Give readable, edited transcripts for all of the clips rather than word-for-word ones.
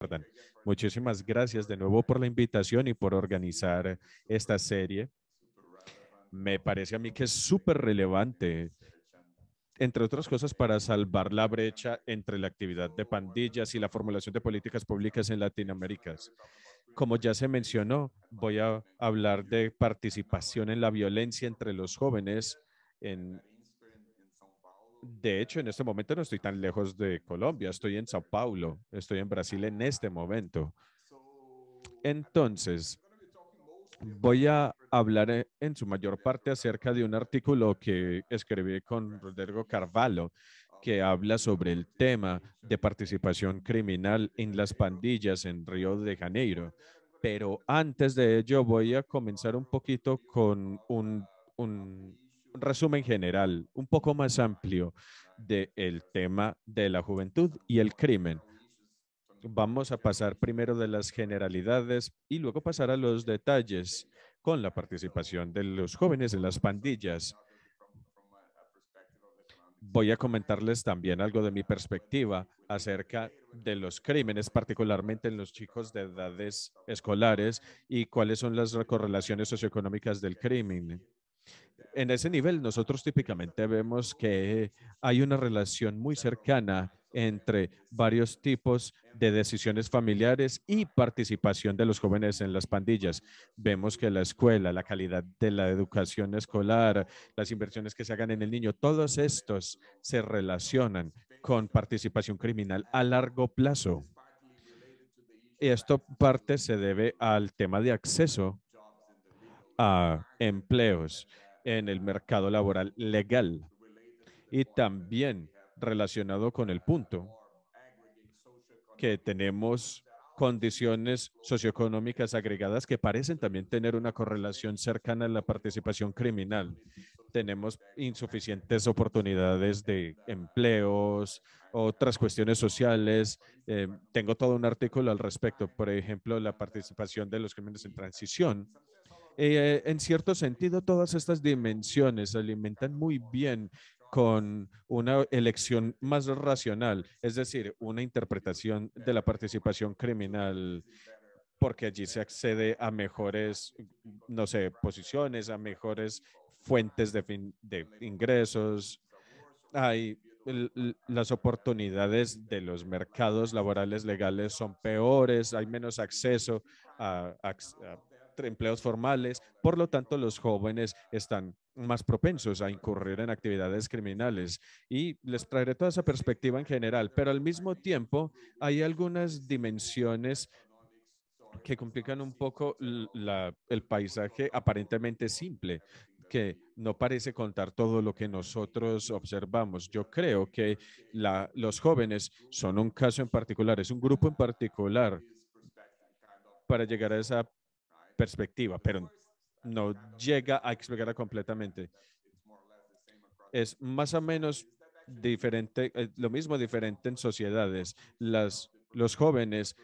Jordan. Muchísimas gracias de nuevo por la invitación y por organizar esta serie. Me parece a mí que es súper relevante, entre otras cosas, para salvar la brecha entre la actividad de pandillas y la formulación de políticas públicas en Latinoamérica. Como ya se mencionó, voy a hablar de participación en la violencia entre los jóvenes. De hecho, en este momento no estoy tan lejos de Colombia, estoy en Sao Paulo, estoy en Brasil en este momento. Entonces, voy a hablar en su mayor parte acerca de un artículo que escribí con Rodrigo Carvalho, que habla sobre el tema de participación criminal en las pandillas en Río de Janeiro. Pero antes de ello voy a comenzar un poquito con un resumen general, un poco más amplio del tema de la juventud y el crimen. Vamos a pasar primero de las generalidades y luego pasar a los detalles con la participación de los jóvenes en las pandillas. Voy a comentarles también algo de mi perspectiva acerca de los crímenes, particularmente en los chicos de edades escolares y cuáles son las correlaciones socioeconómicas del crimen. En ese nivel, nosotros típicamente vemos que hay una relación muy cercana entre varios tipos de decisiones familiares y participación de los jóvenes en las pandillas. Vemos que la escuela, la calidad de la educación escolar, las inversiones que se hagan en el niño, todos estos se relacionan con participación criminal a largo plazo. Y esto parte se debe al tema de acceso a empleos en el mercado laboral legal y también relacionado con el punto que tenemos condiciones socioeconómicas agregadas que parecen también tener una correlación cercana a la participación criminal. Tenemos insuficientes oportunidades de empleos, otras cuestiones sociales. Tengo todo un artículo al respecto, por ejemplo, la participación de los crímenes en transición. En cierto sentido, todas estas dimensiones se alimentan muy bien con una elección más racional, es decir, una interpretación de la participación criminal, porque allí se accede a mejores, no sé, posiciones, a mejores fuentes de ingresos. Hay las oportunidades de los mercados laborales legales son peores, hay menos acceso a empleos formales, por lo tanto los jóvenes están más propensos a incurrir en actividades criminales y les traeré toda esa perspectiva en general, pero al mismo tiempo hay algunas dimensiones que complican un poco el paisaje aparentemente simple, que no parece contar todo lo que nosotros observamos. Yo creo que los jóvenes son un caso en particular, es un grupo en particular para llegar a esa perspectiva, pero no llega a explicarla completamente. Es más o menos diferente, lo mismo diferente en sociedades. Los jóvenes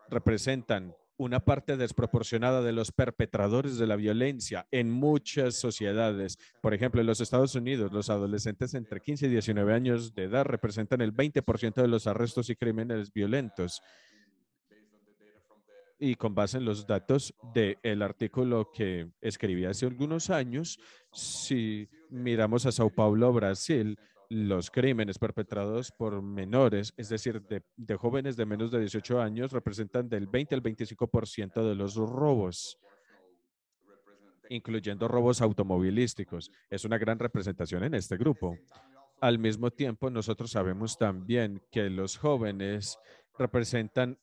representan una parte desproporcionada de los perpetradores de la violencia en muchas sociedades. Por ejemplo, en los Estados Unidos, los adolescentes entre 15 y 19 años de edad representan el 20% de los arrestos y crímenes violentos. Y con base en los datos del artículo que escribí hace algunos años, si miramos a Sao Paulo, Brasil, los crímenes perpetrados por menores, es decir, de jóvenes de menos de 18 años, representan del 20 al 25% de los robos, incluyendo robos automovilísticos. Es una gran representación en este grupo. Al mismo tiempo, nosotros sabemos también que los jóvenes representan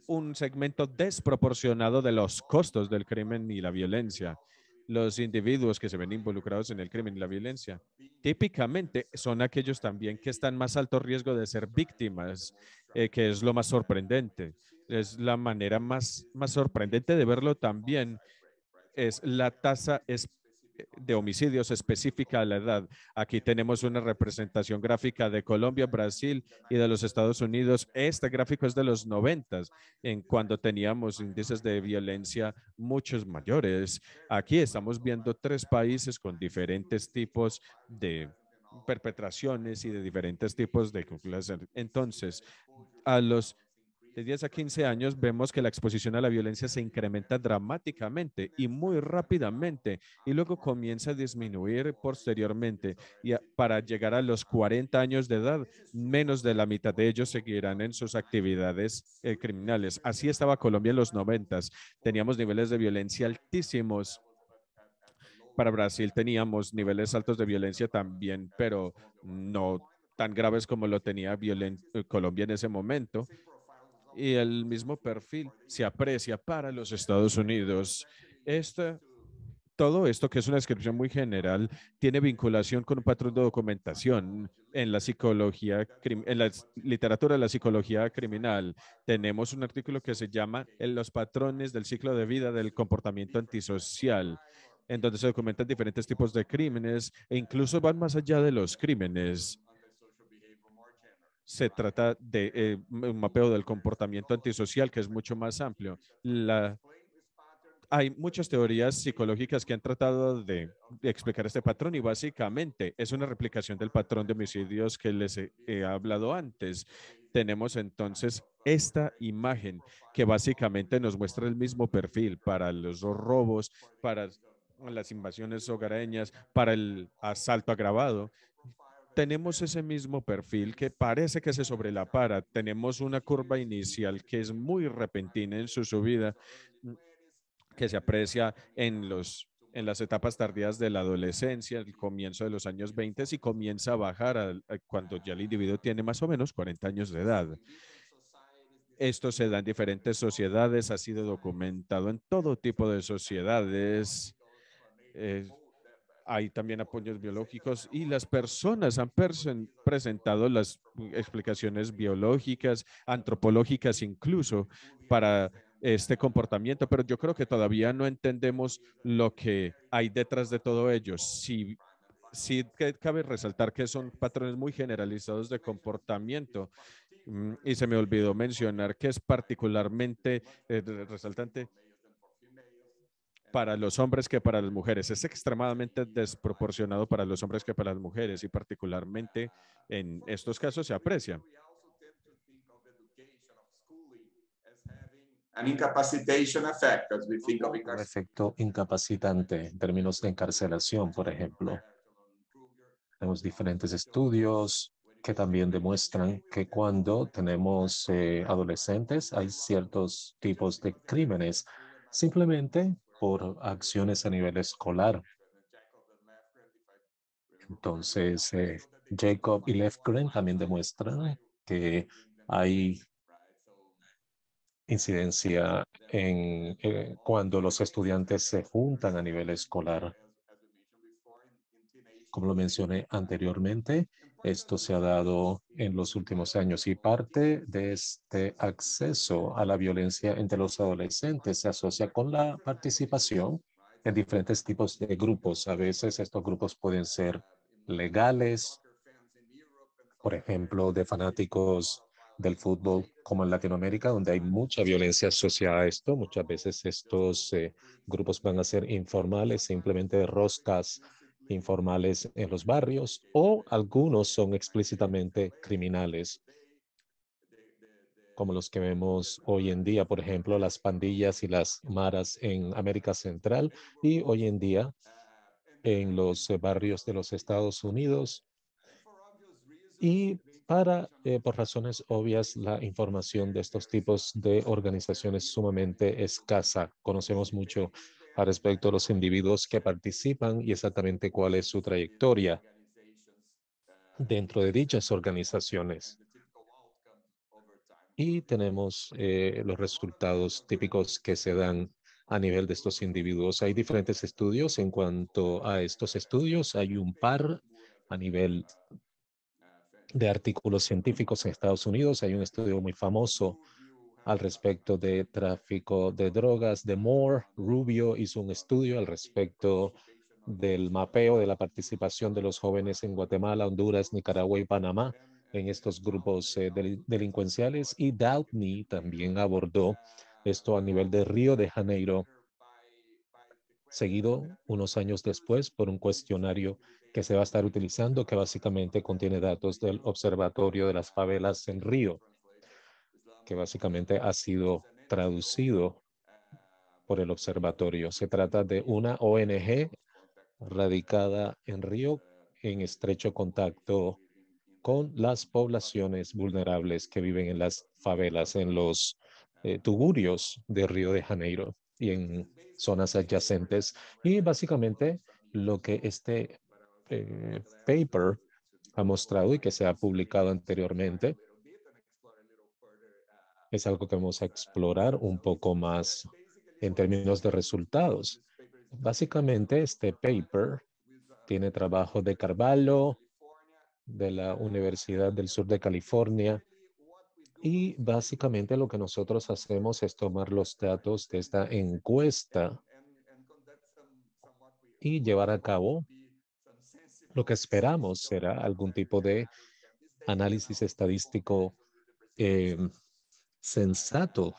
un segmento desproporcionado de los costos del crimen y la violencia. Los individuos que se ven involucrados en el crimen y la violencia típicamente son aquellos también que están más alto riesgo de ser víctimas, que es lo más sorprendente. Es la manera más sorprendente de verlo también es la tasa de homicidios específica a la edad. Aquí tenemos una representación gráfica de Colombia, Brasil y de los Estados Unidos. Este gráfico es de los 90, en cuando teníamos índices de violencia muchos mayores. Aquí estamos viendo tres países con diferentes tipos de perpetraciones y de diferentes tipos de conclusiones. Entonces, a los de 10 a 15 años vemos que la exposición a la violencia se incrementa dramáticamente y muy rápidamente y luego comienza a disminuir posteriormente para llegar a los 40 años de edad, menos de la mitad de ellos seguirán en sus actividades criminales. Así estaba Colombia en los 90. Teníamos niveles de violencia altísimos. Para Brasil teníamos niveles altos de violencia también, pero no tan graves como lo tenía Colombia en ese momento. Y el mismo perfil se aprecia para los Estados Unidos. Esta, todo esto, que es una descripción muy general, tiene vinculación con un patrón de documentación en la psicología, en la literatura de la psicología criminal. Tenemos un artículo que se llama Los patrones del ciclo de vida del comportamiento antisocial, en donde se documentan diferentes tipos de crímenes e incluso van más allá de los crímenes. Se trata de un mapeo del comportamiento antisocial que es mucho más amplio. Hay muchas teorías psicológicas que han tratado de explicar este patrón y básicamente es una replicación del patrón de homicidios que les he hablado antes. Tenemos entonces esta imagen que básicamente nos muestra el mismo perfil para los robos, para las invasiones hogareñas, para el asalto agravado. Tenemos ese mismo perfil que parece que se sobrelapara. Tenemos una curva inicial que es muy repentina en su subida, que se aprecia en las etapas tardías de la adolescencia, el comienzo de los años 20 y comienza a bajar cuando ya el individuo tiene más o menos 40 años de edad. Esto se da en diferentes sociedades, ha sido documentado en todo tipo de sociedades. Eh, Hay también apoyos biológicos y las personas han presentado las explicaciones biológicas, antropológicas incluso para este comportamiento, pero yo creo que todavía no entendemos lo que hay detrás de todo ello. Sí que cabe resaltar que son patrones muy generalizados de comportamiento. Y se me olvidó mencionar que es particularmente resaltante para los hombres que para las mujeres. Es extremadamente desproporcionado para los hombres que para las mujeres y particularmente en estos casos se aprecia. An incapacitation effect, as we think of Un efecto incapacitante en términos de encarcelación, por ejemplo. Tenemos diferentes estudios que también demuestran que cuando tenemos adolescentes hay ciertos tipos de crímenes simplemente por acciones a nivel escolar. Entonces, Jacob y Lefgren también demuestran que hay incidencia en cuando los estudiantes se juntan a nivel escolar. Como lo mencioné anteriormente, esto se ha dado en los últimos años y parte de este acceso a la violencia entre los adolescentes se asocia con la participación en diferentes tipos de grupos. A veces estos grupos pueden ser legales, por ejemplo, de fanáticos del fútbol, como en Latinoamérica, donde hay mucha violencia asociada a esto. Muchas veces estos grupos van a ser informales, simplemente roscas informales en los barrios, o algunos son explícitamente criminales, como los que vemos hoy en día, por ejemplo, las pandillas y las maras en América Central y hoy en día en los barrios de los Estados Unidos. Y por razones obvias, la información de estos tipos de organizaciones es sumamente escasa. Conocemos mucho al respecto de los individuos que participan y exactamente cuál es su trayectoria dentro de dichas organizaciones. Y tenemos los resultados típicos que se dan a nivel de estos individuos. Hay diferentes estudios en cuanto a estos estudios. Hay un par a nivel de artículos científicos en Estados Unidos. Hay un estudio muy famoso al respecto de tráfico de drogas de Moore. Rubio hizo un estudio al respecto del mapeo de la participación de los jóvenes en Guatemala, Honduras, Nicaragua y Panamá en estos grupos delincuenciales. Y Doubtney también abordó esto a nivel de Río de Janeiro, seguido unos años después por un cuestionario que se va a estar utilizando, que básicamente contiene datos del Observatorio de las Favelas en Río. que básicamente ha sido traducido por el observatorio. Se trata de una ONG radicada en Río en estrecho contacto con las poblaciones vulnerables que viven en las favelas, en los tugurios de Río de Janeiro y en zonas adyacentes. Y básicamente lo que este paper ha mostrado y que se ha publicado anteriormente es algo que vamos a explorar un poco más en términos de resultados. Básicamente, este paper tiene trabajo de Carvalho, de la Universidad del Sur de California, y básicamente lo que nosotros hacemos es tomar los datos de esta encuesta y llevar a cabo lo que esperamos será algún tipo de análisis estadístico eh, sensato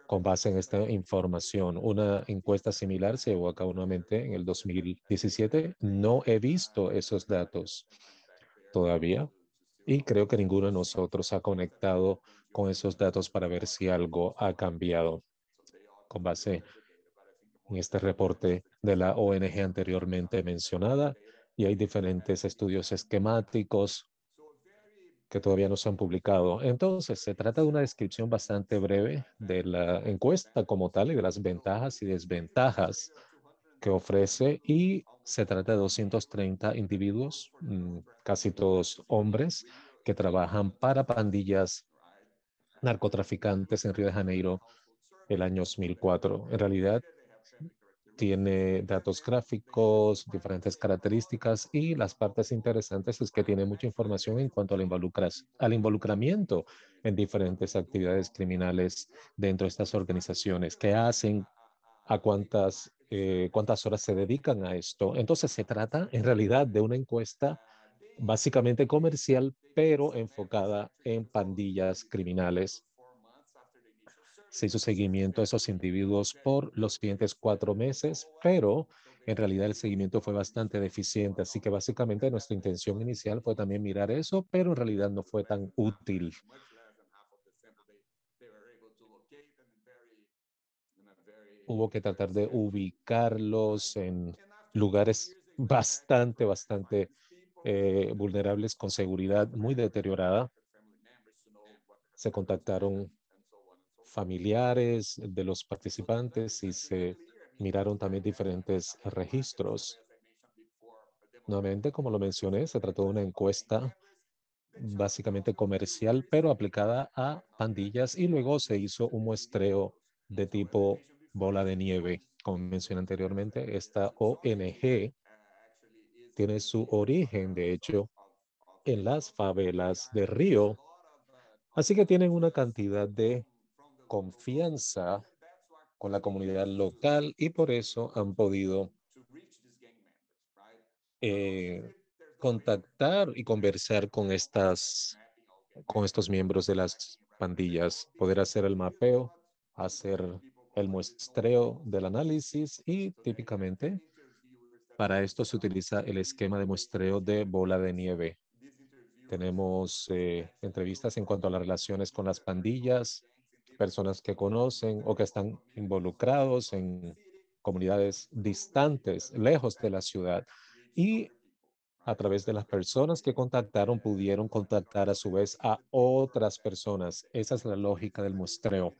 con base en esta información. Una encuesta similar se llevó a cabo nuevamente en el 2017. No he visto esos datos todavía y creo que ninguno de nosotros ha conectado con esos datos para ver si algo ha cambiado con base en este reporte de la ONG anteriormente mencionada. Y hay diferentes estudios esquemáticos que todavía no se han publicado. Entonces, se trata de una descripción bastante breve de la encuesta como tal y de las ventajas y desventajas que ofrece, y se trata de 230 individuos, casi todos hombres, que trabajan para pandillas narcotraficantes en Río de Janeiro el año 2004. En realidad, tiene datos gráficos, diferentes características, y las partes interesantes es que tiene mucha información en cuanto al involucramiento en diferentes actividades criminales dentro de estas organizaciones, qué hacen, a cuántas horas se dedican a esto. Entonces se trata en realidad de una encuesta básicamente comercial, pero enfocada en pandillas criminales. Se hizo seguimiento a esos individuos por los siguientes 4 meses, pero en realidad el seguimiento fue bastante deficiente. Así que básicamente nuestra intención inicial fue también mirar eso, pero en realidad no fue tan útil. Hubo que tratar de ubicarlos en lugares bastante vulnerables, con seguridad muy deteriorada. Se contactaron familiares de los participantes y se miraron también diferentes registros. Nuevamente, como lo mencioné, se trató de una encuesta básicamente comercial, pero aplicada a pandillas, y luego se hizo un muestreo de tipo bola de nieve. Como mencioné anteriormente, esta ONG tiene su origen, de hecho, en las favelas de Río, así que tienen una cantidad de confianza con la comunidad local y por eso han podido eh, contactar y conversar con estos miembros de las pandillas, poder hacer el mapeo, hacer el muestreo del análisis, y típicamente para esto se utiliza el esquema de muestreo de bola de nieve. Tenemos entrevistas en cuanto a las relaciones con las pandillas, personas que conocen o que están involucrados en comunidades distantes, lejos de la ciudad. Y a través de las personas que contactaron, pudieron contactar a su vez a otras personas. Esa es la lógica del muestreo.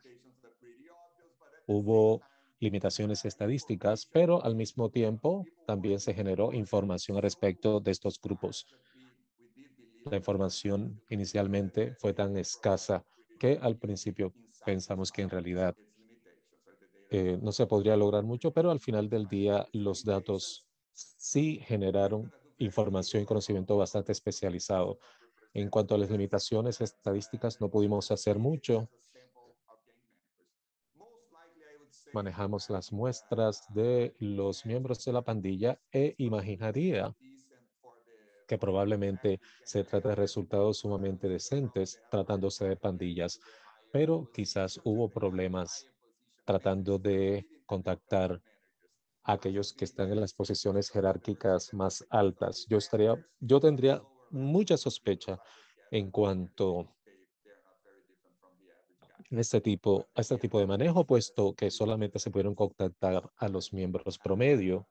Hubo limitaciones estadísticas, pero al mismo tiempo también se generó información al respecto de estos grupos. La información inicialmente fue tan escasa que al principio pensamos que en realidad no se podría lograr mucho, pero al final del día los datos sí generaron información y conocimiento bastante especializado. En cuanto a las limitaciones estadísticas, no pudimos hacer mucho. Manejamos las muestras de los miembros de la pandilla e imaginaría que probablemente se trata de resultados sumamente decentes tratándose de pandillas, pero quizás hubo problemas tratando de contactar a aquellos que están en las posiciones jerárquicas más altas. Yo tendría mucha sospecha en cuanto a este tipo de manejo, puesto que solamente se pudieron contactar a los miembros promedio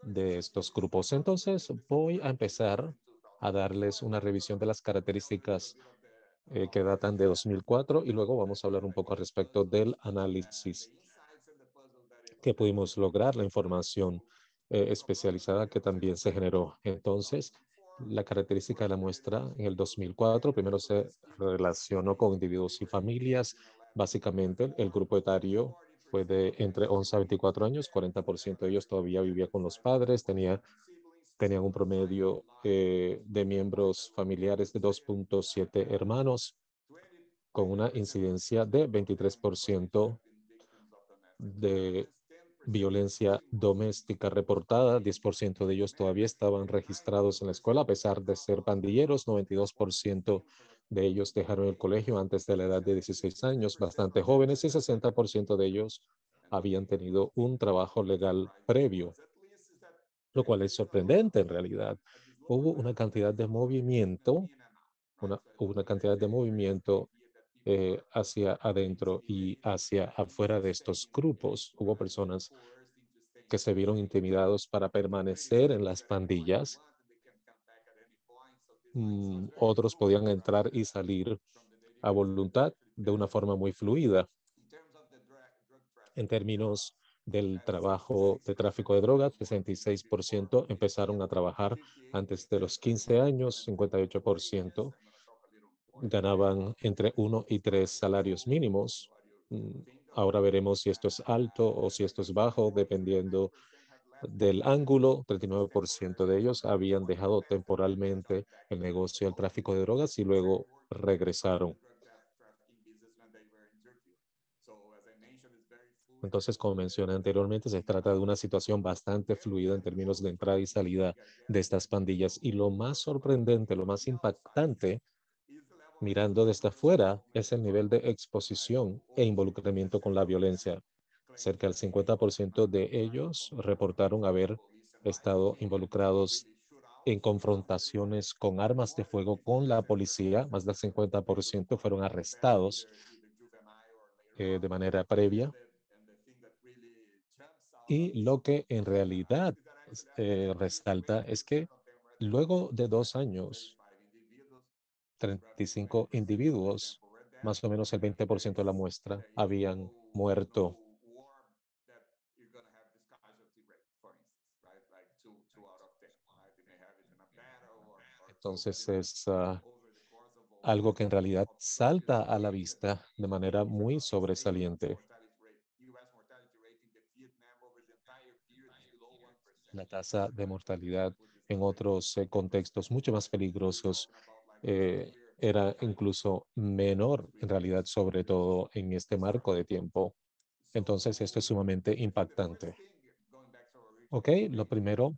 de estos grupos. Entonces, voy a empezar a darles una revisión de las características que datan de 2004 y luego vamos a hablar un poco al respecto del análisis que pudimos lograr, la información especializada que también se generó. Entonces, la característica de la muestra en el 2004, primero se relacionó con individuos y familias. Básicamente, el grupo etario fue de entre 11 a 24 años, 40% de ellos todavía vivía con los padres, tenían un promedio de miembros familiares de 2.7 hermanos, con una incidencia de 23% de violencia doméstica reportada. 10% de ellos todavía estaban registrados en la escuela, a pesar de ser pandilleros. 92% de ellos dejaron el colegio antes de la edad de 16 años, bastante jóvenes, y 60% de ellos habían tenido un trabajo legal previo, lo cual es sorprendente en realidad. Hubo una cantidad de movimiento, una cantidad de movimiento hacia adentro y hacia afuera de estos grupos. Hubo personas que se vieron intimidados para permanecer en las pandillas. Otros podían entrar y salir a voluntad de una forma muy fluida. En términos del trabajo de tráfico de drogas, 66% empezaron a trabajar antes de los 15 años, 58% ganaban entre 1 y 3 salarios mínimos. Ahora veremos si esto es alto o si esto es bajo, dependiendo del ángulo. 39% de ellos habían dejado temporalmente el negocio del tráfico de drogas y luego regresaron. Entonces, como mencioné anteriormente, se trata de una situación bastante fluida en términos de entrada y salida de estas pandillas. Y lo más sorprendente, lo más impactante, mirando desde afuera, es el nivel de exposición e involucramiento con la violencia. Cerca del 50% de ellos reportaron haber estado involucrados en confrontaciones con armas de fuego con la policía. Más del 50% fueron arrestados de manera previa. Y lo que en realidad resalta es que luego de 2 años, 35 individuos, más o menos el 20% de la muestra, habían muerto. Entonces es algo que en realidad salta a la vista de manera muy sobresaliente. La tasa de mortalidad en otros contextos mucho más peligrosos era incluso menor, en realidad, sobre todo en este marco de tiempo. Entonces, esto es sumamente impactante. Ok, lo primero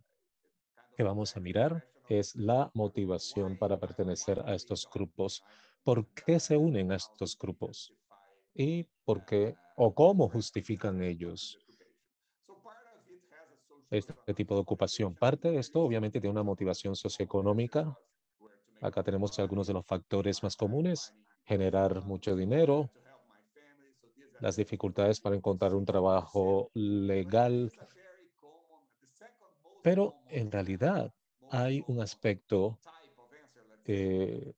que vamos a mirar es la motivación para pertenecer a estos grupos. ¿Por qué se unen a estos grupos? ¿Y por qué o cómo justifican ellos este tipo de ocupación? Parte de esto, obviamente, tiene una motivación socioeconómica. Acá tenemos algunos de los factores más comunes: generar mucho dinero, las dificultades para encontrar un trabajo legal, pero en realidad hay un aspecto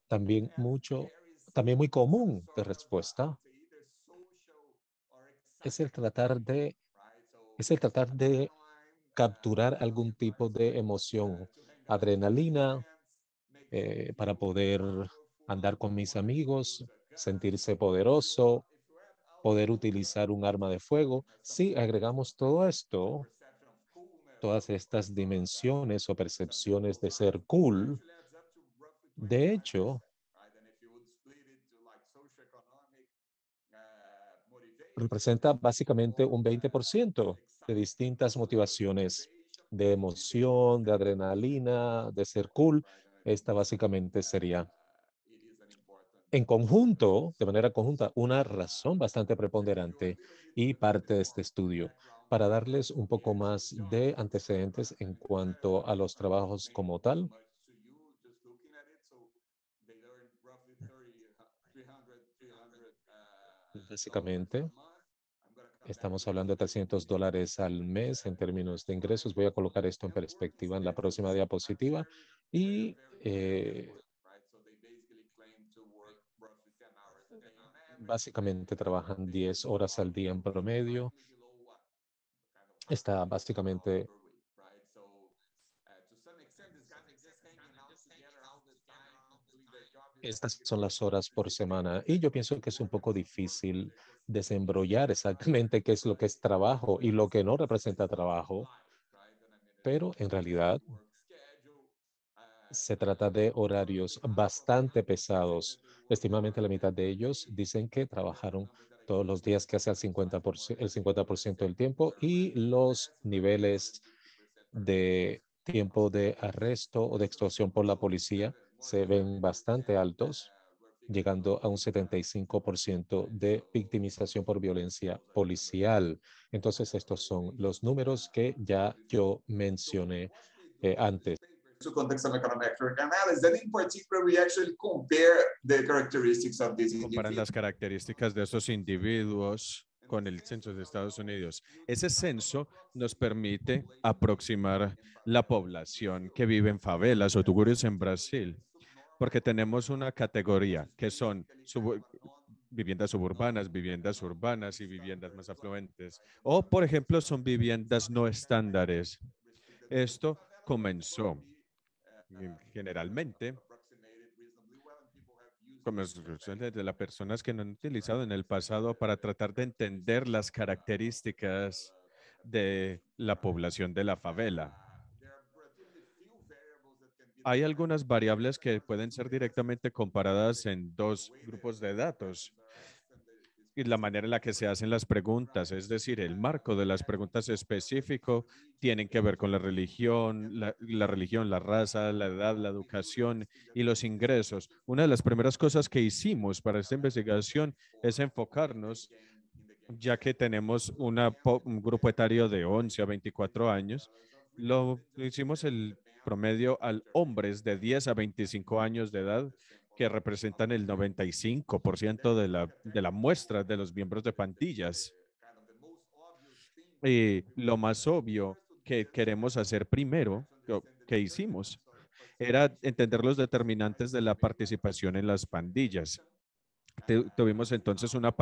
también muy común de respuesta, es el tratar de, es el tratar de capturar algún tipo de emoción, adrenalina, para poder andar con mis amigos, sentirse poderoso, poder utilizar un arma de fuego. Si agregamos todo esto, todas estas dimensiones o percepciones de ser cool, de hecho, representa básicamente un 20% de distintas motivaciones de emoción, de adrenalina, de ser cool. Esta básicamente sería en conjunto, de manera conjunta, una razón bastante preponderante y parte de este estudio. Para darles un poco más de antecedentes en cuanto a los trabajos como tal, Básicamente, estamos hablando de $300 al mes en términos de ingresos. Voy a colocar esto en perspectiva en la próxima diapositiva. Y básicamente trabajan 10 horas al día en promedio. Está básicamente Estas son las horas por semana y yo pienso que es un poco difícil desembrollar exactamente qué es lo que es trabajo y lo que no representa trabajo, pero en realidad se trata de horarios bastante pesados. Estimadamente la mitad de ellos dicen que trabajaron todos los días, casi al 50%, el 50% del tiempo, y los niveles de tiempo de arresto o de extorsión por la policía se ven bastante altos, llegando a un 75% de victimización por violencia policial. Entonces, estos son los números que ya yo mencioné antes. To conduct some econometric analysis. And in particular, we actually compare the characteristics of these Comparan individuals. las características de estos individuos con el censo de Estados Unidos. Ese censo nos permite aproximar la población que vive en favelas o tugurios en Brasil, porque tenemos una categoría que son viviendas suburbanas, viviendas urbanas y viviendas más afluentes. O, por ejemplo, son viviendas no estándares. Esto comenzó generalmente como de las personas que no han utilizado en el pasado para tratar de entender las características de la población de la favela. Hay algunas variables que pueden ser directamente comparadas en dos grupos de datos y la manera en la que se hacen las preguntas, es decir, el marco de las preguntas específico, tienen que ver con la religión, la raza, la edad, la educación y los ingresos. Una de las primeras cosas que hicimos para esta investigación es enfocarnos, ya que tenemos un grupo etario de 11 a 24 años, lo hicimos el promedio al hombres de 10 a 25 años de edad, que representan el 95% de la muestra de los miembros de pandillas. Y lo más obvio que queremos hacer primero, que hicimos, era entender los determinantes de la participación en las pandillas. Tuvimos entonces una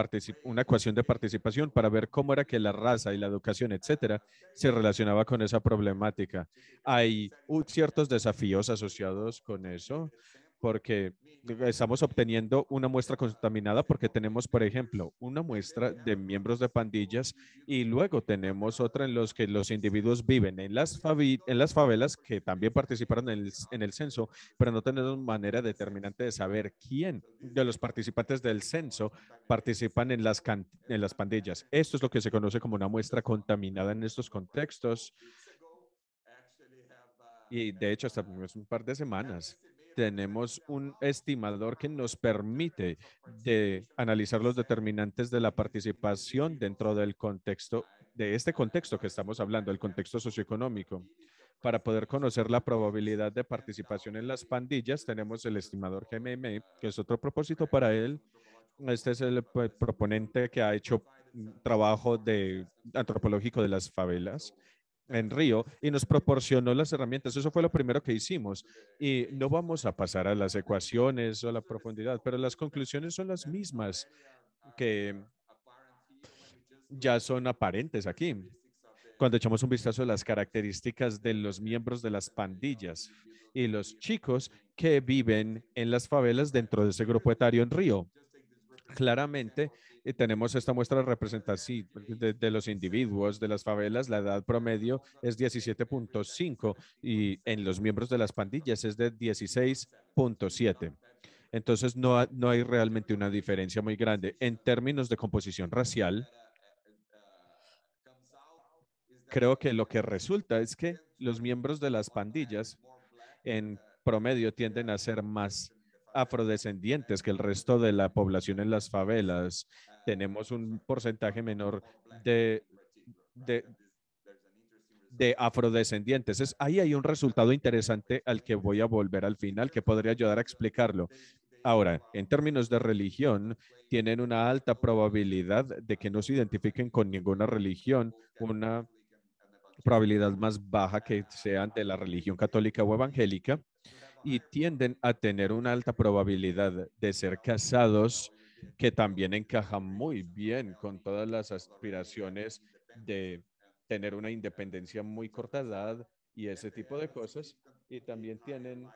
ecuación de participación para ver cómo era que la raza y la educación, etcétera, se relacionaba con esa problemática. Hay ciertos desafíos asociados con eso, porque estamos obteniendo una muestra contaminada porque tenemos, por ejemplo, una muestra de miembros de pandillas y luego tenemos otra en los que los individuos viven en las favelas que también participaron en el censo, pero no tenemos manera determinante de saber quién de los participantes del censo participan en las pandillas. Esto es lo que se conoce como una muestra contaminada en estos contextos. Y de hecho, hasta hace un par de semanas tenemos un estimador que nos permite de analizar los determinantes de la participación dentro del contexto, de este contexto que estamos hablando, el contexto socioeconómico. Para poder conocer la probabilidad de participación en las pandillas, tenemos el estimador GMM, que es otro propósito para él. Este es el proponente que ha hecho trabajo antropológico de las favelas en Río y nos proporcionó las herramientas. Eso fue lo primero que hicimos. Y no vamos a pasar a las ecuaciones o a la profundidad, pero las conclusiones son las mismas que ya son aparentes aquí. Cuando echamos un vistazo a las características de los miembros de las pandillas y los chicos que viven en las favelas dentro de ese grupo etario en Río. Claramente, tenemos esta muestra representativa de los individuos de las favelas. La edad promedio es 17.5 y en los miembros de las pandillas es de 16.7. Entonces, no hay realmente una diferencia muy grande. En términos de composición racial, creo que lo que resulta es que los miembros de las pandillas en promedio tienden a ser más afrodescendientes que el resto de la población en las favelas. Tenemos un porcentaje menor de, de, de afrodescendientes. Ahí hay un resultado interesante al que voy a volver al final, que podría ayudar a explicarlo. Ahora, en términos de religión, tienen una alta probabilidad de que no se identifiquen con ninguna religión, una probabilidad más baja que sean de la religión católica o evangélica, y tienden a tener una alta probabilidad de ser casados, que también encaja muy bien con todas las aspiraciones de tener una independencia muy corta edad y ese tipo de cosas. Y también tienen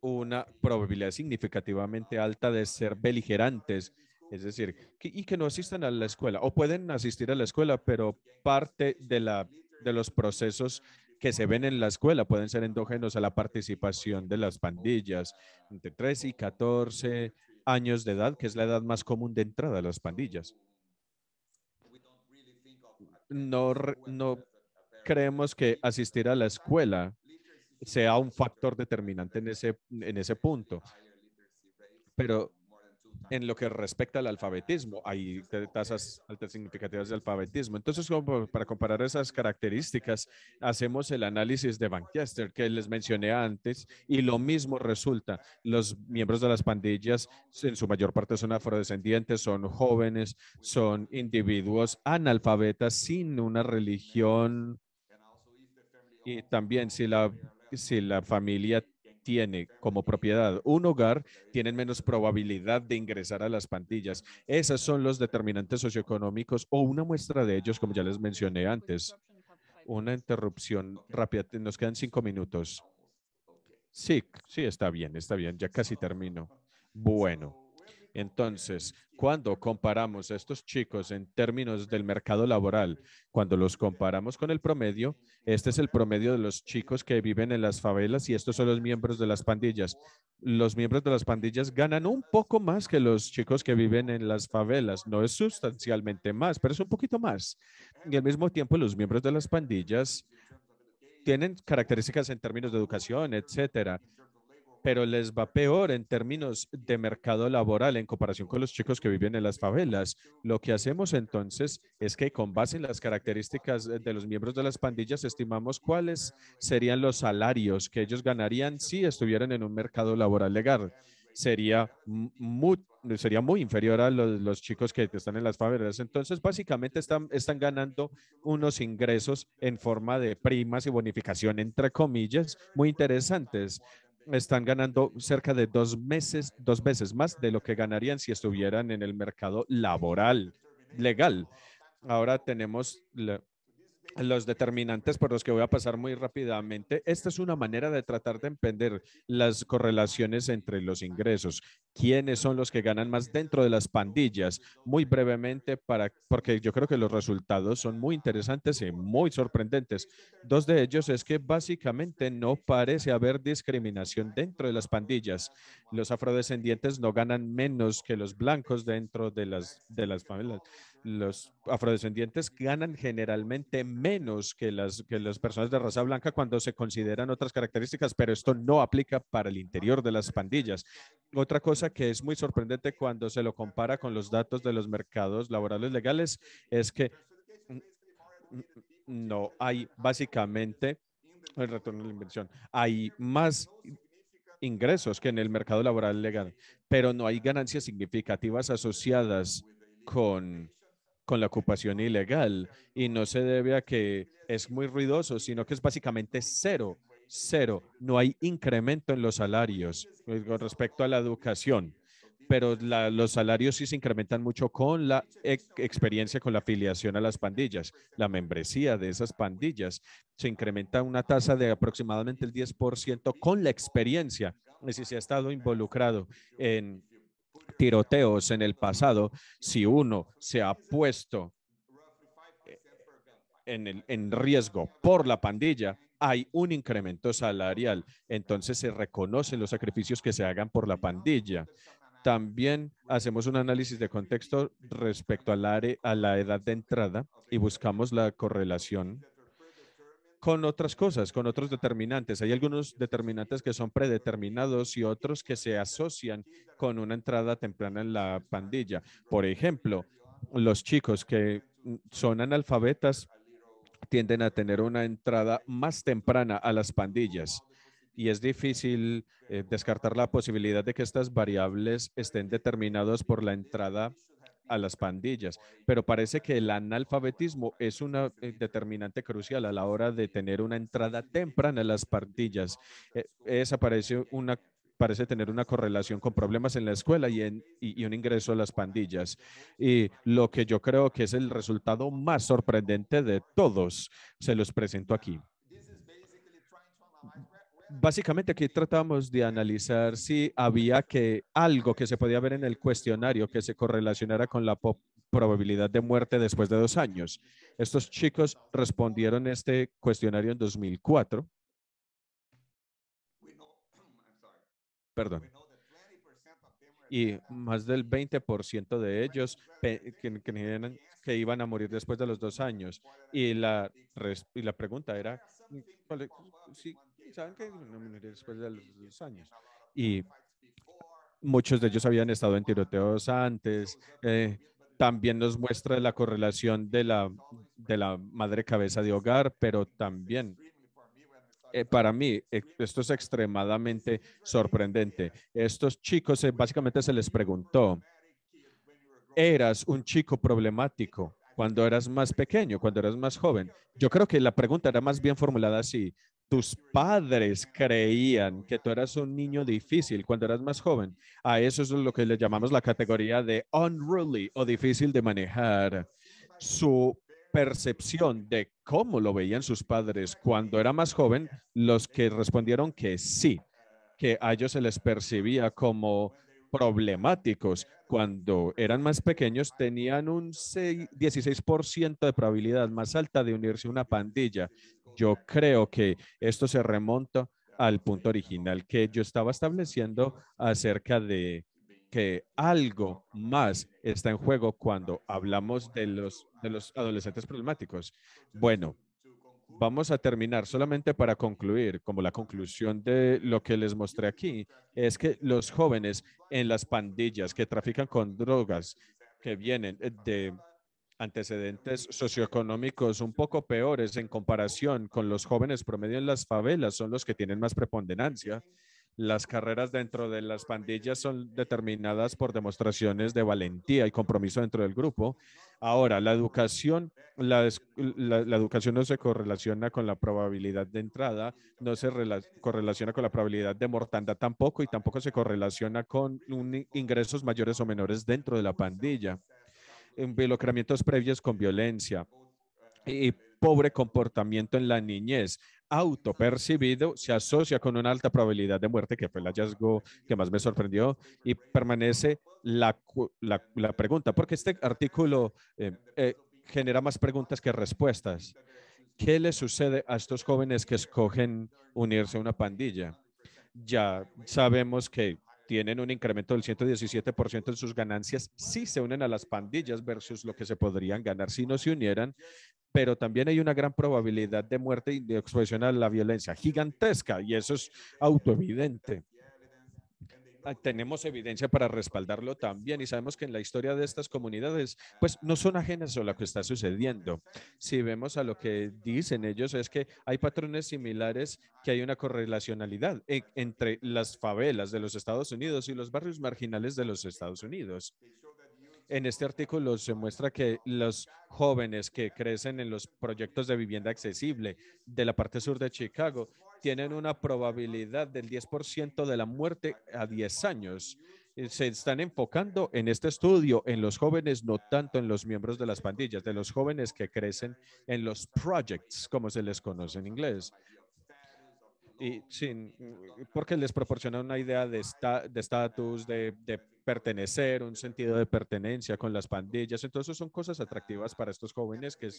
una probabilidad significativamente alta de ser beligerantes, es decir, y que no asistan a la escuela o pueden asistir a la escuela, pero parte de los procesos que se ven en la escuela pueden ser endógenos a la participación de las pandillas entre 3 y 14 años de edad, que es la edad más común de entrada a las pandillas. No creemos que asistir a la escuela sea un factor determinante en ese punto, pero en lo que respecta al alfabetismo, hay tasas altas significativas de alfabetismo. Entonces, como para comparar esas características, hacemos el análisis de Banchester que les mencioné antes y lo mismo resulta. Los miembros de las pandillas, en su mayor parte son afrodescendientes, son jóvenes, son individuos analfabetas sin una religión y también si la familia tiene como propiedad un hogar, tienen menos probabilidad de ingresar a las pandillas. Esos son los determinantes socioeconómicos o una muestra de ellos, como ya les mencioné antes. Una interrupción rápida, nos quedan 5 minutos. Sí, sí, está bien, ya casi termino. Bueno. Entonces, cuando comparamos a estos chicos en términos del mercado laboral, cuando los comparamos con el promedio, este es el promedio de los chicos que viven en las favelas y estos son los miembros de las pandillas. Los miembros de las pandillas ganan un poco más que los chicos que viven en las favelas. No es sustancialmente más, pero es un poquito más. Y al mismo tiempo, los miembros de las pandillas tienen características en términos de educación, etcétera, pero les va peor en términos de mercado laboral en comparación con los chicos que viven en las favelas. Lo que hacemos entonces es que con base en las características de los miembros de las pandillas, estimamos cuáles serían los salarios que ellos ganarían si estuvieran en un mercado laboral legal. Sería sería muy inferior a los chicos que están en las favelas. Entonces, básicamente están ganando unos ingresos en forma de primas y bonificación, entre comillas, muy interesantes. Están ganando cerca de 2 meses, 2 veces más de lo que ganarían si estuvieran en el mercado laboral legal. Ahora tenemos los determinantes por los que voy a pasar muy rápidamente. Esta es una manera de tratar de entender las correlaciones entre los ingresos. ¿Quiénes son los que ganan más dentro de las pandillas? Muy brevemente, porque yo creo que los resultados son muy interesantes y muy sorprendentes. Dos de ellos es que básicamente no parece haber discriminación dentro de las pandillas. Los afrodescendientes no ganan menos que los blancos dentro de las familias. Los afrodescendientes ganan generalmente menos que las personas de raza blanca cuando se consideran otras características, pero esto no aplica para el interior de las pandillas. Otra cosa que es muy sorprendente cuando se lo compara con los datos de los mercados laborales legales es que no hay básicamente el retorno de la inversión. Hay más ingresos que en el mercado laboral legal, pero no hay ganancias significativas asociadas con, con la ocupación ilegal y no se debe a que es muy ruidoso, sino que es básicamente cero, cero. No hay incremento en los salarios con respecto a la educación, pero los salarios sí se incrementan mucho con la experiencia, con la afiliación a las pandillas, la membresía de esas pandillas. Se incrementa una tasa de aproximadamente el 10% con la experiencia. Es decir, si ha estado involucrado en tiroteos en el pasado, si uno se ha puesto en riesgo por la pandilla, hay un incremento salarial. Entonces se reconocen los sacrificios que se hagan por la pandilla. También hacemos un análisis de contexto respecto a la edad de entrada y buscamos la correlación con otras cosas, con otros determinantes. Hay algunos determinantes que son predeterminados y otros que se asocian con una entrada temprana en la pandilla. Por ejemplo, los chicos que son analfabetas tienden a tener una entrada más temprana a las pandillas. y es difícil descartar la posibilidad de que estas variables estén determinadas por la entrada a las pandillas, pero parece que el analfabetismo es una determinante crucial a la hora de tener una entrada temprana a las pandillas. Esa parece tener una correlación con problemas en la escuela y un ingreso a las pandillas. Y lo que yo creo que es el resultado más sorprendente de todos, se los presento aquí. Básicamente aquí tratamos de analizar si había algo que se podía ver en el cuestionario que se correlacionara con la probabilidad de muerte después de 2 años. Estos chicos respondieron este cuestionario en 2004. Perdón. Y más del 20% de ellos que iban a morir después de los 2 años. Y la pregunta era, sí, ¿saben que no morir después de los 2 años? Y muchos de ellos habían estado en tiroteos antes. También nos muestra la correlación de la madre cabeza de hogar, pero también para mí, esto es extremadamente sorprendente. Estos chicos, básicamente se les preguntó, ¿eras un chico problemático cuando eras más pequeño, cuando eras más joven? Yo creo que la pregunta era más bien formulada así. ¿Tus padres creían que tú eras un niño difícil cuando eras más joven? A eso es lo que le llamamos la categoría de unruly o difícil de manejar. Su percepción de cómo lo veían sus padres cuando era más joven, los que respondieron que sí, que a ellos se les percibía como problemáticos cuando eran más pequeños, tenían un 16% de probabilidad más alta de unirse a una pandilla. Yo creo que esto se remonta al punto original que yo estaba estableciendo acerca de que algo más está en juego cuando hablamos de los adolescentes problemáticos. Bueno, vamos a terminar solamente para concluir, como la conclusión de lo que les mostré aquí, es que los jóvenes en las pandillas que trafican con drogas, que vienen de antecedentes socioeconómicos un poco peores en comparación con los jóvenes promedio en las favelas, son los que tienen más preponderancia. Las carreras dentro de las pandillas son determinadas por demostraciones de valentía y compromiso dentro del grupo. Ahora, la educación no se correlaciona con la probabilidad de entrada, no se correlaciona con la probabilidad de mortandad tampoco, y tampoco se correlaciona con ingresos mayores o menores dentro de la pandilla. Involucramientos previos con violencia y pobre comportamiento en la niñez autopercibido se asocia con una alta probabilidad de muerte, que fue el hallazgo que más me sorprendió, y permanece la pregunta, porque este artículo genera más preguntas que respuestas. ¿Qué le sucede a estos jóvenes que escogen unirse a una pandilla? Ya sabemos que tienen un incremento del 117% en sus ganancias si se unen a las pandillas versus lo que se podrían ganar si no se unieran, pero también hay una gran probabilidad de muerte y de exposición a la violencia gigantesca, y eso es autoevidente. Tenemos evidencia para respaldarlo también, y sabemos que en la historia de estas comunidades, pues no son ajenas a lo que está sucediendo. Si vemos a lo que dicen ellos, es que hay patrones similares, que hay una correlacionalidad entre las favelas de los Estados Unidos y los barrios marginales de los Estados Unidos. En este artículo se muestra que los jóvenes que crecen en los proyectos de vivienda accesible de la parte sur de Chicago tienen una probabilidad del 10% de la muerte a 10 años. Se están enfocando en este estudio en los jóvenes, no tanto en los miembros de las pandillas, de los jóvenes que crecen en los projects, como se les conoce en inglés, y porque les proporciona una idea de estatus, de pertenecer, un sentido de pertenencia con las pandillas. Entonces son cosas atractivas para estos jóvenes que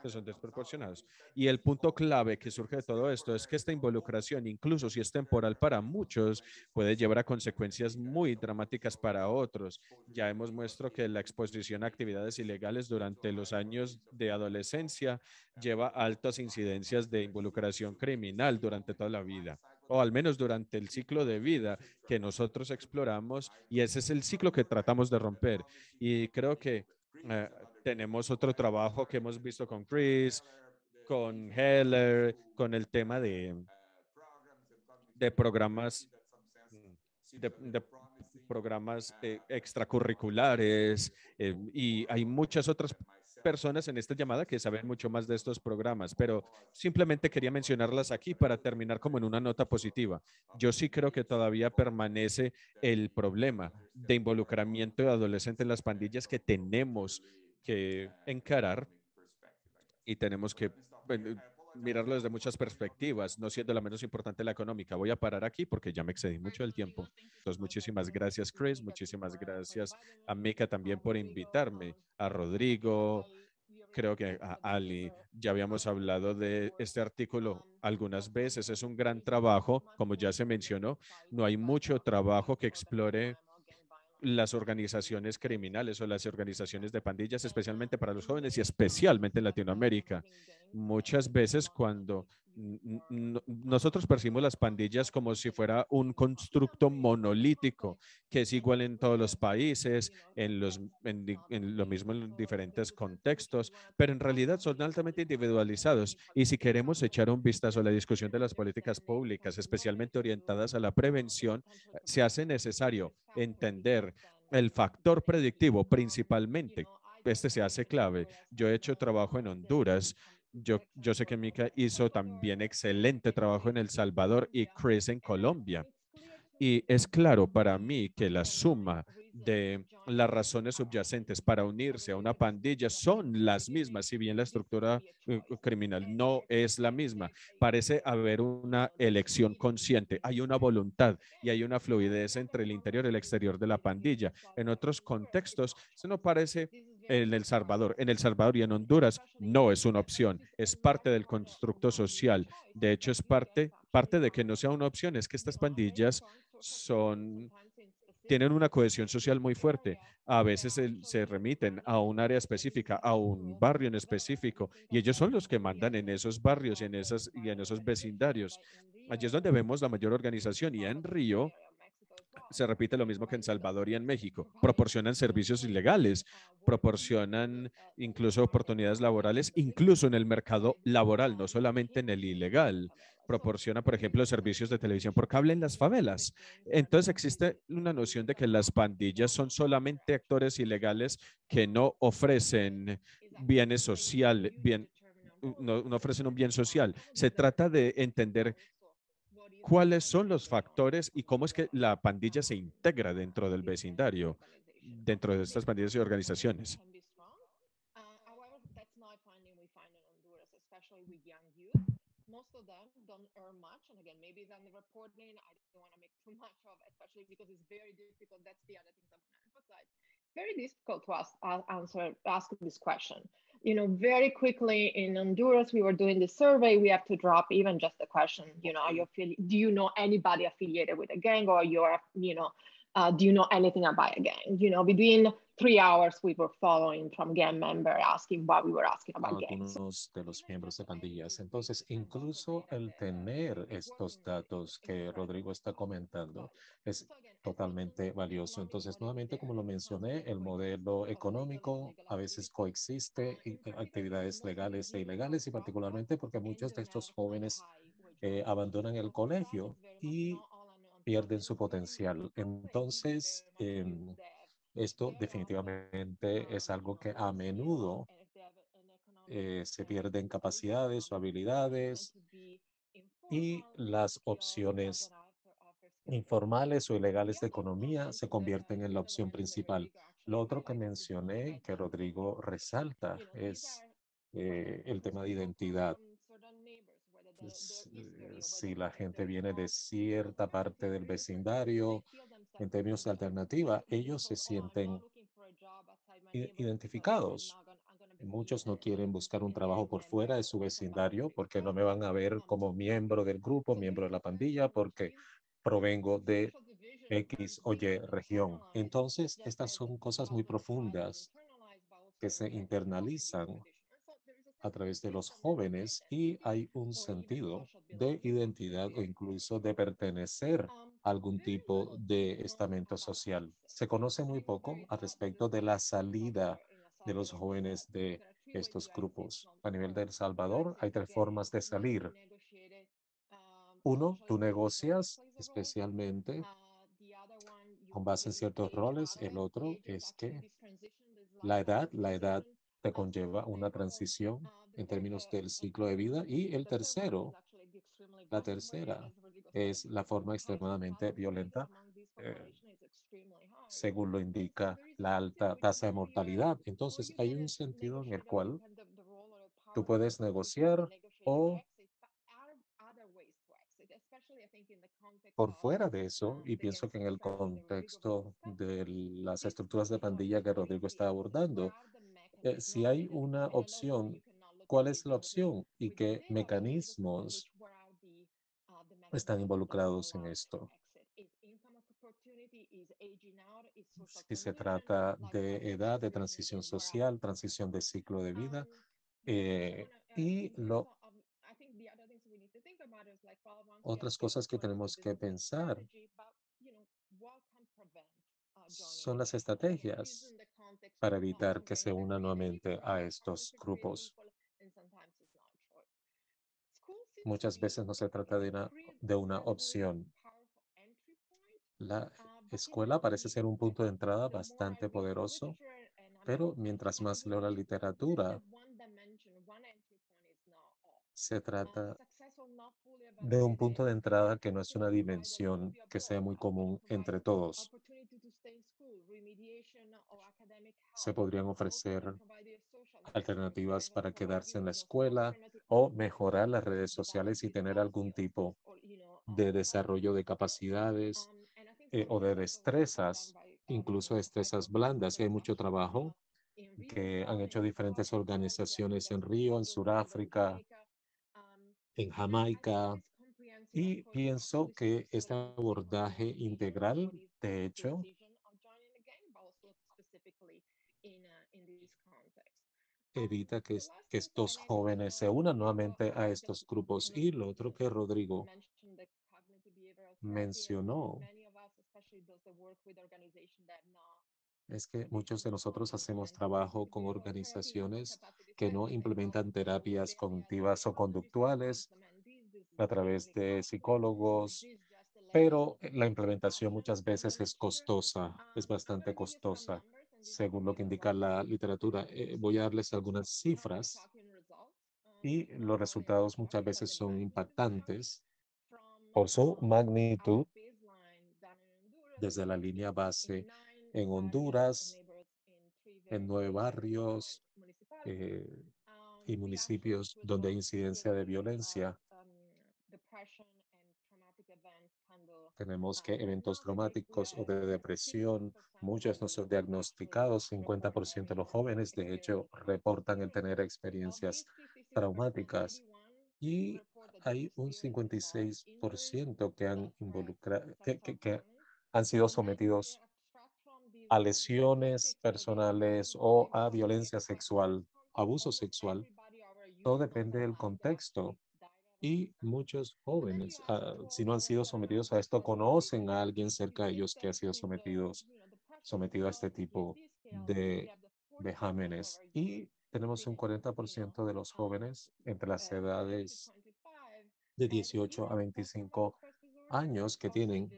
son desproporcionados. Y el punto clave que surge de todo esto es que esta involucración, incluso si es temporal para muchos, puede llevar a consecuencias muy dramáticas para otros. Ya hemos mostrado que la exposición a actividades ilegales durante los años de adolescencia lleva a altas incidencias de involucración criminal durante toda la vida, o al menos durante el ciclo de vida que nosotros exploramos, y ese es el ciclo que tratamos de romper. Y creo que tenemos otro trabajo que hemos visto con Chris, con Heller, con el tema de programas de programas extracurriculares y hay muchas otras personas en esta llamada que saben mucho más de estos programas, pero simplemente quería mencionarlas aquí para terminar como en una nota positiva. Yo sí creo que todavía permanece el problema de involucramiento de adolescentes en las pandillas que tenemos que encarar y tenemos que bueno, mirarlo desde muchas perspectivas, no siendo la menos importante la económica. Voy a parar aquí porque ya me excedí mucho del tiempo. Entonces, muchísimas gracias, Chris. Muchísimas gracias a Mika también por invitarme, a Rodrigo, creo que a Ali. Ya habíamos hablado de este artículo algunas veces. Es un gran trabajo, como ya se mencionó. No hay mucho trabajo que explore las organizaciones criminales o las organizaciones de pandillas, especialmente para los jóvenes y especialmente en Latinoamérica. Muchas veces cuando nosotros percibimos las pandillas como si fuera un constructo monolítico que es igual en todos los países, en lo mismo en diferentes contextos, pero en realidad son altamente individualizados. Y si queremos echar un vistazo a la discusión de las políticas públicas, especialmente orientadas a la prevención, se hace necesario entender el factor predictivo principalmente. Este se hace clave. Yo he hecho trabajo en Honduras. Yo sé que Mika hizo también excelente trabajo en El Salvador y Chris en Colombia. Y es claro para mí que la suma de las razones subyacentes para unirse a una pandilla son las mismas, si bien la estructura criminal no es la misma. Parece haber una elección consciente, hay una voluntad y hay una fluidez entre el interior y el exterior de la pandilla. En otros contextos, eso no parece en El Salvador. En El Salvador y en Honduras no es una opción, es parte del constructo social. De hecho, es parte de que no sea una opción, es que estas pandillas son, tienen una cohesión social muy fuerte. A veces se remiten a un área específica, a un barrio en específico, y ellos son los que mandan en esos barrios y en esos vecindarios. Allí es donde vemos la mayor organización y en Río se repite lo mismo que en Salvador y en México. Proporcionan servicios ilegales, proporcionan incluso oportunidades laborales, incluso en el mercado laboral, no solamente en el ilegal. Proporciona, por ejemplo, servicios de televisión por cable en las favelas. Entonces existe una noción de que las pandillas son solamente actores ilegales que no ofrecen bienes sociales, no ofrecen un bien social. Se trata de entender cuáles son los factores y cómo es que la pandilla se integra dentro del vecindario, dentro de estas pandillas y organizaciones. Very difficult to ask this question. You know, very quickly in Honduras, we were doing this survey. We have to drop even just the question, you know, do you know anybody affiliated with a gang, or do you know anything about a gang? You know, within 3 hours, we were following from gang member asking what we were asking about gangs. Algunos de los miembros de pandillas. Entonces, incluso el tener estos datos que Rodrigo está comentando es totalmente valioso. Entonces, nuevamente, como lo mencioné, el modelo económico a veces coexiste y actividades legales e ilegales, y particularmente porque muchos de estos jóvenes abandonan el colegio y pierden su potencial. Entonces, esto definitivamente es algo que a menudo se pierden capacidades o habilidades, y las opciones informales o ilegales de economía se convierten en la opción principal. Lo otro que mencioné, que Rodrigo resalta, es el tema de identidad. Si la gente viene de cierta parte del vecindario, en términos de alternativa, ellos se sienten identificados. Muchos no quieren buscar un trabajo por fuera de su vecindario porque no me van a ver como miembro del grupo, miembro de la pandilla, porque provengo de X o Y región. Entonces, estas son cosas muy profundas que se internalizan a través de los jóvenes, y hay un sentido de identidad o incluso de pertenecer a algún tipo de estamento social. Se conoce muy poco al respecto de la salida de los jóvenes de estos grupos. A nivel de El Salvador hay tres formas de salir. Uno, tú negocias especialmente con base en ciertos roles. El otro es que la edad te conlleva una transición en términos del ciclo de vida. Y el tercero, la tercera, es la forma extremadamente violenta, según lo indica la alta tasa de mortalidad. Entonces, hay un sentido en el cual tú puedes negociar o por fuera de eso, y pienso que en el contexto de las estructuras de pandilla que Rodrigo está abordando, si hay una opción, ¿cuál es la opción y qué mecanismos están involucrados en esto? Si se trata de edad, de transición social, transición de ciclo de vida, y otras cosas que tenemos que pensar son las estrategias para evitar que se unan nuevamente a estos grupos. Muchas veces no se trata de una opción. La escuela parece ser un punto de entrada bastante poderoso, pero mientras más leo la literatura, se trata de un punto de entrada que no es una dimensión que sea muy común entre todos. Se podrían ofrecer alternativas para quedarse en la escuela o mejorar las redes sociales y tener algún tipo de desarrollo de capacidades o de destrezas, incluso destrezas blandas. Y hay mucho trabajo que han hecho diferentes organizaciones en Río, en Sudáfrica, en Jamaica, y pienso que este abordaje integral, de hecho, evita que estos jóvenes se unan nuevamente a estos grupos. Y lo otro que Rodrigo mencionó es que muchos de nosotros hacemos trabajo con organizaciones que no implementan terapias cognitivas o conductuales a través de psicólogos, pero la implementación muchas veces es costosa, es bastante costosa, según lo que indica la literatura. Voy a darles algunas cifras y los resultados muchas veces son impactantes por su magnitud desde la línea base en Honduras, en 9 barrios y municipios donde hay incidencia de violencia. Tenemos que eventos traumáticos o de depresión, muchos no son diagnosticados, 50% de los jóvenes de hecho reportan el tener experiencias traumáticas y hay un 56% que han involucrado, que han sido sometidos a lesiones personales o a violencia sexual, abuso sexual. Todo depende del contexto. Y muchos jóvenes, si no han sido sometidos a esto, conocen a alguien cerca de ellos que ha sido sometido a este tipo de vejámenes. Y tenemos un 40% de los jóvenes entre las edades de 18 a 25 años que tienen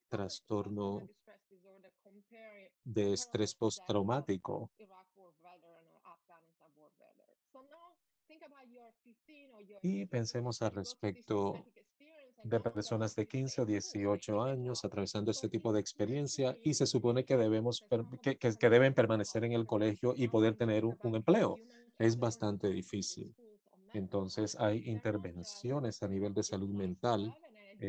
trastorno de estrés postraumático. Y pensemos al respecto de personas de 15 o 18 años atravesando este tipo de experiencia y se supone que que deben permanecer en el colegio y poder tener un empleo. Es bastante difícil. Entonces hay intervenciones a nivel de salud mental,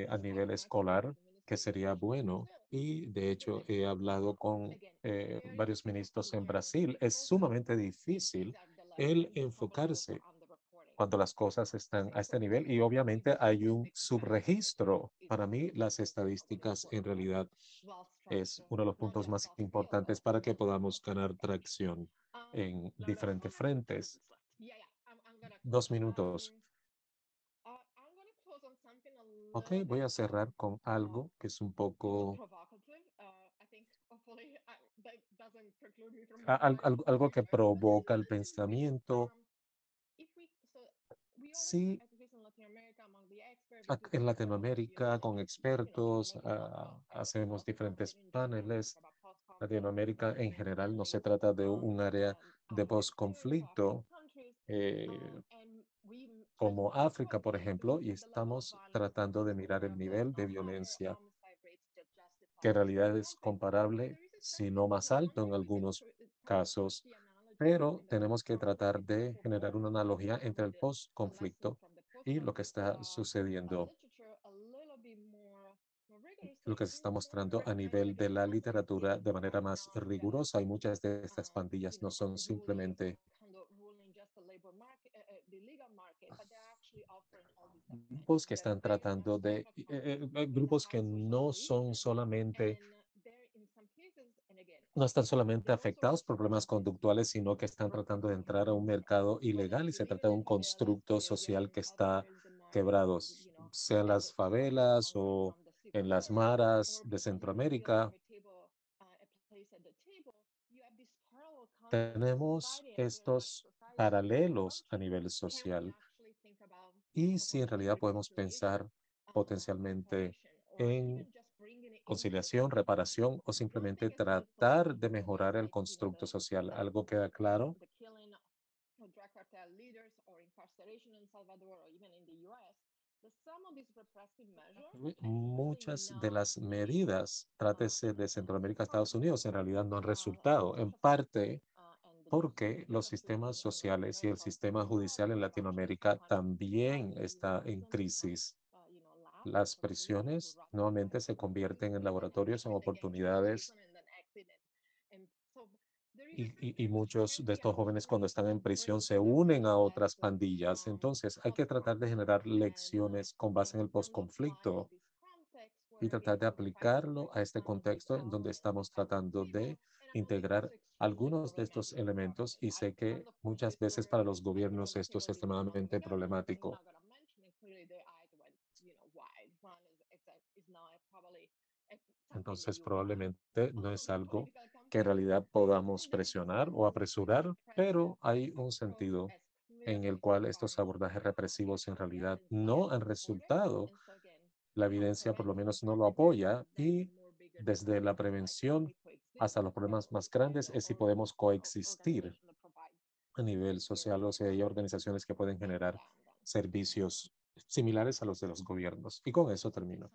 a nivel escolar, que sería bueno. Y de hecho he hablado con varios ministros en Brasil. Es sumamente difícil el enfocarse cuando las cosas están a este nivel y obviamente hay un subregistro. Para mí, las estadísticas en realidad es uno de los puntos más importantes para que podamos ganar tracción en diferentes frentes. 2 minutos. Ok, voy a cerrar con algo que es un poco algo que provoca el pensamiento. Sí, En Latinoamérica, con expertos, hacemos diferentes paneles. Latinoamérica en general no se trata de un área de posconflicto como África, por ejemplo, y estamos tratando de mirar el nivel de violencia que en realidad es comparable, si no más alto en algunos casos, pero tenemos que tratar de generar una analogía entre el post-conflicto y lo que está sucediendo, lo que se está mostrando a nivel de la literatura de manera más rigurosa, y muchas de estas pandillas no son simplemente grupos que están tratando de, grupos que no son solamente, no están solamente afectados por problemas conductuales, sino que están tratando de entrar a un mercado ilegal, y se trata de un constructo social que está quebrado, sea en las favelas o en las maras de Centroamérica. Tenemos estos paralelos a nivel social, y si en realidad podemos pensar potencialmente en conciliación, reparación, o simplemente tratar de mejorar el constructo social. Algo queda claro: muchas de las medidas, trátese de Centroamérica, Estados Unidos, en realidad no han resultado, en parte porque los sistemas sociales y el sistema judicial en Latinoamérica también está en crisis. Las prisiones nuevamente se convierten en laboratorios, en oportunidades, y muchos de estos jóvenes, cuando están en prisión, se unen a otras pandillas. Entonces hay que tratar de generar lecciones con base en el posconflicto y tratar de aplicarlo a este contexto en donde estamos tratando de integrar algunos de estos elementos, y sé que muchas veces para los gobiernos esto es extremadamente problemático. Entonces probablemente no es algo que en realidad podamos presionar o apresurar, pero hay un sentido en el cual estos abordajes represivos en realidad no han resultado. La evidencia por lo menos no lo apoya, y desde la prevención hasta los problemas más grandes es si podemos coexistir a nivel social, o si hay organizaciones que pueden generar servicios similares a los de los gobiernos. Y con eso termino.